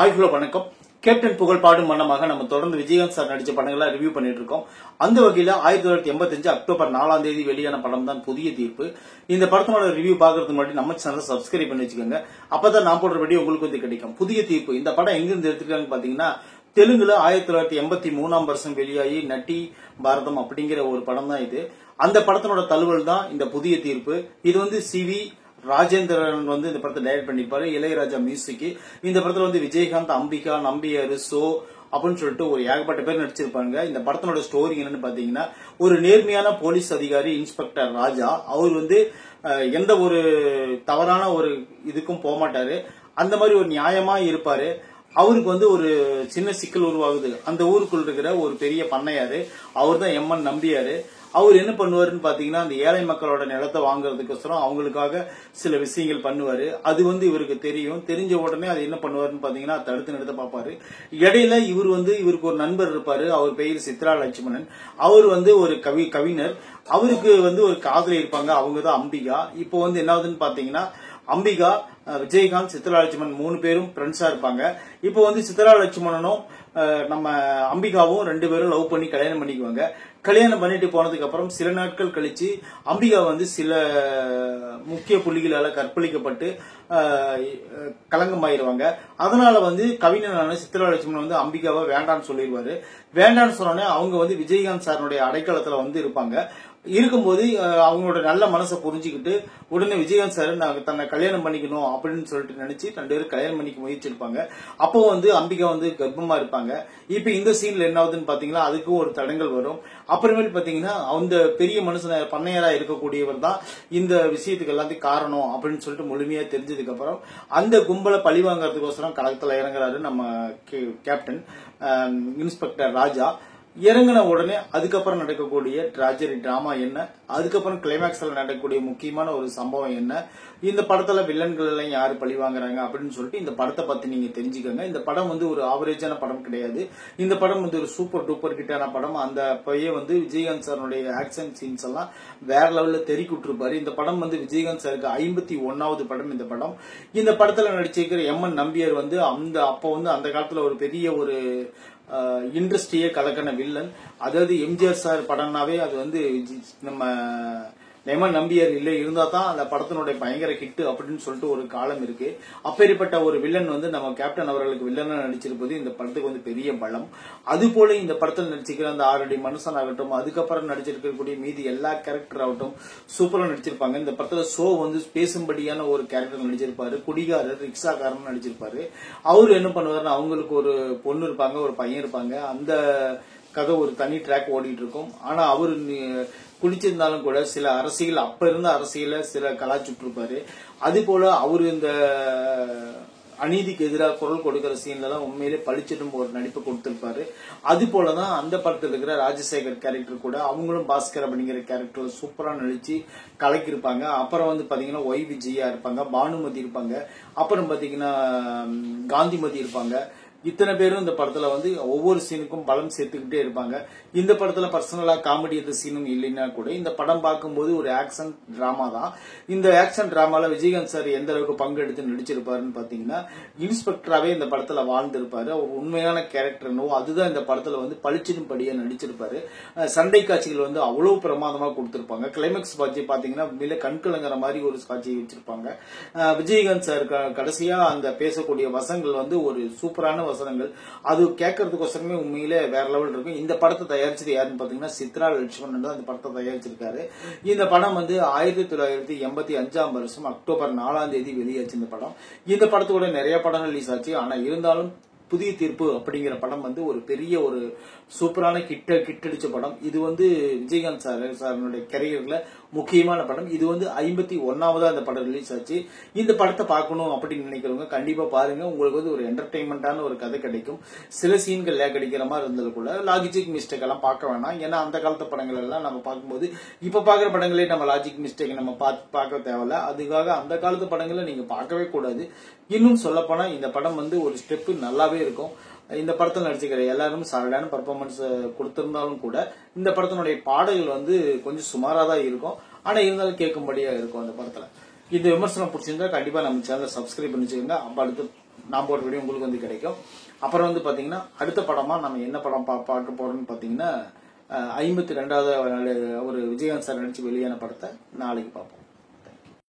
Hello வணக்கம். Captain புகழ் பாடும் மன்னமாக நம்ம தொடர்ந்து விஜயகாந்த் சார் நடிச்ச படங்களை ரிவ்யூ பண்ணிட்டு இருக்கோம். அந்த வகையில 1985 அக்டோபர் 4ஆம் தேதி வெளியான படம் தான் புதிய தீர்ப்பு. இந்த படத்தோட ரிவ்யூ பாக்குறதுக்கு முன்னாடி நம்ம சேனலை சப்ஸ்கிரைப் பண்ணி வச்சுக்கோங்க. அப்பதான் நான் போடுற வீடியோ உங்களுக்கு வந்து கிடைக்கும். புதிய தீர்ப்பு இந்த படம் எங்கிருந்து எடுத்துருக்காங்க பாத்தீங்கன்னா, தெலுங்குல 1983ஆம் வருஷம் வெளியாகி நட்டி பாரதம் அப்படிங்கிற ஒரு படம் தான் இது. அந்த படத்தினோட தழுவல் தான் இந்த புதிய தீர்ப்பு. இது வந்து சிவி ராஜேந்திரன் வந்து இந்த படத்தை டைரக்ட் பண்ணிருப்பாரு. இளையராஜா மியூசிக். இந்த படத்துல வந்து விஜயகாந்த், அம்பிகா, நம்பியாரு, சோ அப்படின்னு சொல்லிட்டு ஒரு ஏகப்பட்ட பேர் நடிச்சிருப்பாங்க. இந்த படத்தினோட ஸ்டோரி என்னன்னு பாத்தீங்கன்னா, ஒரு நேர்மையான போலீஸ் அதிகாரி இன்ஸ்பெக்டர் ராஜா, அவர் வந்து எந்த ஒரு தவறான ஒரு இதுக்கும் போக மாட்டாரு. அந்த மாதிரி ஒரு நியாயமா இருப்பாரு. அவருக்கு வந்து ஒரு சின்ன சிக்கல் உருவாகுது. அந்த ஊருக்குள்ள இருக்கிற ஒரு பெரிய பண்ணையாரு, அவர் தான் எம்என் நம்பியாரு. அவர் என்ன பண்ணுவாருன்னு பாத்தீங்கன்னா, அந்த ஏழை மக்களோட நிலத்தை வாங்குறதுக்கோசரம் அவங்களுக்காக சில விஷயங்கள் பண்ணுவாரு. அது வந்து இவருக்கு தெரியும். தெரிஞ்ச உடனே அது என்ன பண்ணுவாருன்னு பாத்தீங்கன்னா, தடுத்து நிறுத்த பாப்பாரு. இடையில இவருக்கு ஒரு நண்பர் இருப்பாரு. அவர் பெயர் சித்ரா லட்சுமணன். அவர் வந்து ஒரு கவிஞர். அவருக்கு வந்து ஒரு காதலி இருப்பாங்க. அவங்கதான் அம்பிகா. இப்போ வந்து என்ன ஆகுதுன்னு பாத்தீங்கன்னா, அம்பிகா, விஜயகாந்த், சித்ரா லட்சுமணன் 3 பேரும் ஃப்ரெண்ட்ஸா இருப்பாங்க. இப்போ வந்து சித்ரா லட்சுமணனும் நம்ம அம்பிகாவும் 2 பேரும் லவ் பண்ணி கல்யாணம் பண்ணிக்குவாங்க. கல்யாணம் பண்ணிட்டு போனதுக்கு அப்புறம் சில நாட்கள் கழிச்சு அம்பிகா வந்து சில முக்கிய புள்ளிகளால கற்பழிக்கப்பட்டு களங்கமாயிருவாங்க. அதனால வந்து கவிஞனான சித்ரா லட்சுமணன் வந்து அம்பிகாவை வேண்டான்னு சொல்லிடுவாரு. வேண்டான்னு சொன்னோடனே அவங்க வந்து விஜயகாந்த் சாருடைய அடைக்கலத்துல வந்து இருப்பாங்க. இருக்கும்போது அவங்களோட நல்ல மனசை புரிஞ்சுக்கிட்டு உடனே விஜயகாந்த் சார் தன்னை கல்யாணம் பண்ணிக்கணும் அப்படின்னு சொல்லிட்டு நினைச்சு 2 பேரும் கல்யாணம் பண்ணிக்க முயற்சி இருப்பாங்க. அப்போ வந்து அம்பிகா வந்து கர்ப்பமா இருப்பாங்க. இப்ப இந்த சீன்ல என்ன ஆகுதுன்னு பாத்தீங்கன்னா, அதுக்கும் ஒரு தடங்கல் வரும். அப்புறமேல் பாத்தீங்கன்னா, அந்த பெரிய மனுஷன பண்ணையரா இருக்கக்கூடியவர் தான் இந்த விஷயத்துக்கு எல்லாத்தையும் காரணம் அப்படின்னு சொல்லிட்டு முழுமையா தெரிஞ்சதுக்கு அப்புறம் அந்த கும்பலை பழி வாங்கறதுக்கோசரம் களத்துல இறங்குறாரு நம்ம கேப்டன் இன்ஸ்பெக்டர் ராஜா. இறங்கின உடனே அதுக்கப்புறம் நடக்கக்கூடிய ட்ராஜடி டிராமா என்ன, அதுக்கப்புறம் கிளைமேக்ஸ்ல நடக்கக்கூடிய முக்கியமான ஒரு சம்பவம் என்ன, இந்த படத்துல வில்லன்கள் எல்லாம் யாரு பழி வாங்குறாங்க அப்படின்னு சொல்லிட்டு இந்த படத்தை பத்தி நீங்க தெரிஞ்சுக்கோங்க. இந்த படம் வந்து ஒரு ஆவரேஜான படம் கிடையாது. இந்த படம் வந்து ஒரு சூப்பர் டூப்பர் ஹிட்டான படம். அந்த பையன் வந்து விஜயகாந்த் சாருடைய ஆக்ஷன் சீன்ஸ் எல்லாம் வேற லெவல்ல தெறிக்க விட்டுருப்பாரு. இந்த படம் வந்து விஜயகாந்த் சாருக்கு 51வது படம். இந்த படம் இந்த படத்துல நடிச்சிருக்கிற எம்என் நம்பியார் வந்து அப்போ வந்து அந்த காலத்துல ஒரு பெரிய ஒரு இண்டஸ்ட்ரியே கலக்கின வில்லன். அதாவது எம்ஜிஆர் சார் படம்னாவே அது வந்து நம்ம எம்என் நம்பியார் இல்ல இருந்தா தான் அந்த படத்தினுடைய பயங்கர ஹிட் அப்படின்னு சொல்லிட்டு ஒரு காலம் இருக்கு. அப்பேற்பட்ட ஒரு வில்லன் வந்து நம்ம கேப்டன் அவர்களுக்கு வில்லனா நடிச்சிருப்பது இந்த படத்துக்கு வந்து பெரிய பலம். அது போல இந்த படத்தில் நடிச்சிருக்கிற அந்த 6 அடி மனுஷன் ஆகட்டும், அதுக்கப்புறம் நடிச்சிருக்கக்கூடிய மீதி எல்லா கேரக்டர் ஆகட்டும் சூப்பரா நடிச்சிருப்பாங்க. இந்த படத்துல சோ வந்து பேசும்படியான ஒரு கேரக்டர் நடிச்சிருப்பாரு. குடிகாரர், ரிக்ஷாக்காரன் நடிச்சிருப்பாரு. அவரு என்ன பண்ணுவாருன்னா, அவங்களுக்கு ஒரு பொண்ணு இருப்பாங்க, ஒரு பையன் இருப்பாங்க. அந்த கதை ஒரு தனி ட்ராக் ஓடிட்டு இருக்கும். ஆனா அவரு குடிச்சிருந்தாலும் கூட சில அரசியல், அப்ப இருந்த அரசியல சில கலாச்சுட்டு இருப்பாரு. அது போல அவரு இந்த அநீதிக்கு எதிராக குரல் கொடுக்கிற சீன்ல தான் உண்மையிலே பளிச்சிடும் ஒரு நடிப்பு கொடுத்திருப்பாரு. அது போலதான் அந்த படத்தில் இருக்கிற ராஜசேகர் கேரக்டர் கூட அவங்களும் பாஸ்கர் அப்படிங்கிற கேரக்டர்ல சூப்பரா நடிச்சு கலக்கிருப்பாங்க. அப்புறம் வந்து பாத்தீங்கன்னா ஒய் விஜயா இருப்பாங்க, பானுமதி இருப்பாங்க, அப்புறம் பாத்தீங்கன்னா காந்திமதி இருப்பாங்க. இத்தனை பேரும் இந்த படத்துல வந்து ஒவ்வொரு சீனுக்கும் பலம் சேர்த்துக்கிட்டே இருப்பாங்க. இந்த படத்துல பர்சனலா காமெடி எந்த சீனும் இல்லைன்னா கூட இந்த படம் பார்க்கும்போது ஒரு ஆக்ஷன் டிராமா தான். இந்த ஆக்ஷன் டிராமால விஜயகாந்த் சார் எந்த அளவுக்கு பங்கெடுத்து நடிச்சிருப்பாருன்னு பாத்தீங்கன்னா, இன்ஸ்பெக்டராவே இந்த படத்துல வாழ்ந்திருப்பாரு. அவர் உண்மையான கேரக்டர் என்னவோ அதுதான் இந்த படத்துல வந்து பளிச்சிடும் படியா நடிச்சிருப்பாரு. சண்டை காட்சிகள் வந்து அவ்வளவு பிரமாதமா கொடுத்திருப்பாங்க. கிளைமேக்ஸ் காட்சி பாத்தீங்கன்னா உண்மையில கண்கலங்கிற மாதிரி ஒரு காட்சியை வச்சிருப்பாங்க. விஜயகாந்த் சார் கடைசியா அந்த பேசக்கூடிய வசங்கள் வந்து ஒரு சூப்பரான வசனங்கள். அது கேட்கறதுக்கோசரமே உண்மையிலே வேற லெவல் இருக்கும். இந்த படத்தை தயாரிச்சது யாருன்னு பாத்தீங்கன்னா, சித்ரா லட்சுமணன் தான் இந்த படத்தை தயாரிச்சிருக்காரு. இந்த படம் வந்து 1985ஆம் வருஷம் அக்டோபர் 4ஆம் தேதி வெளியாச்சு இந்த படம். இந்த படத்தோட நிறைய படங்கள் ரிலீஸ் ஆச்சு. ஆனா இருந்தாலும் புதிய தீர்ப்பு அப்படிங்கிற படம் வந்து ஒரு பெரிய ஒரு சூப்பரான கிட்டடிச்ச படம். இது வந்து விஜயகாந்த் சாருடைய கரியர்ல முக்கியமான படம். இது வந்து 51வது அந்த படம் ரிலீஸ் ஆச்சு. இந்த படத்தை பார்க்கணும் அப்படின்னு நினைக்கிறவங்க கண்டிப்பா பாருங்க. உங்களுக்கு வந்து ஒரு என்டர்டைன்மெண்டான ஒரு கதை கிடைக்கும். சில சீன்கள் லேக் அடிக்கிற மாதிரி இருந்தாலும் கூட லாஜிக் மிஸ்டேக் எல்லாம் பார்க்க வேணாம். ஏன்னா அந்த காலத்து படங்கள் எல்லாம் நம்ம பார்க்கும்போது இப்ப பாக்குற படங்களே நம்ம லாஜிக் மிஸ்டேக் நம்ம பார்க்க தேவையில்ல. அதுக்காக அந்த காலத்து படங்களை நீங்க பார்க்கவே கூடாது. இன்னும் சொல்ல போனா இந்த படம் வந்து ஒரு ஸ்டெப் நல்லாவே இருக்கும். இந்த படத்தில் நடிச்சுக்கிற எல்லாரும் சாலிடான பர்ஃபார்மன்ஸ் கொடுத்திருந்தாலும் கூட இந்த படத்தினுடைய பாடல்கள் வந்து கொஞ்சம் சுமாரா தான் இருக்கும். ஆனா இருந்தாலும் கேட்கும்படியா இருக்கும் அந்த படத்துல. இந்த விமர்சனம் பிடிச்சிருந்தா கண்டிப்பா நம்ம சேனலை சப்ஸ்கிரைப் பண்ணிச்சுக்கோங்க. அப்ப அடுத்து நான் போட்ட வீடியோ உங்களுக்கு வந்து கிடைக்கும். அப்புறம் வந்து பாத்தீங்கன்னா அடுத்த படமா நம்ம என்ன படம் பார்க்க போறோம்னு பாத்தீங்கன்னா 52வது ஒரு விஜயகாந்த் சார் நடிச்சு வெளியான படத்தை நாளைக்கு பார்ப்போம்.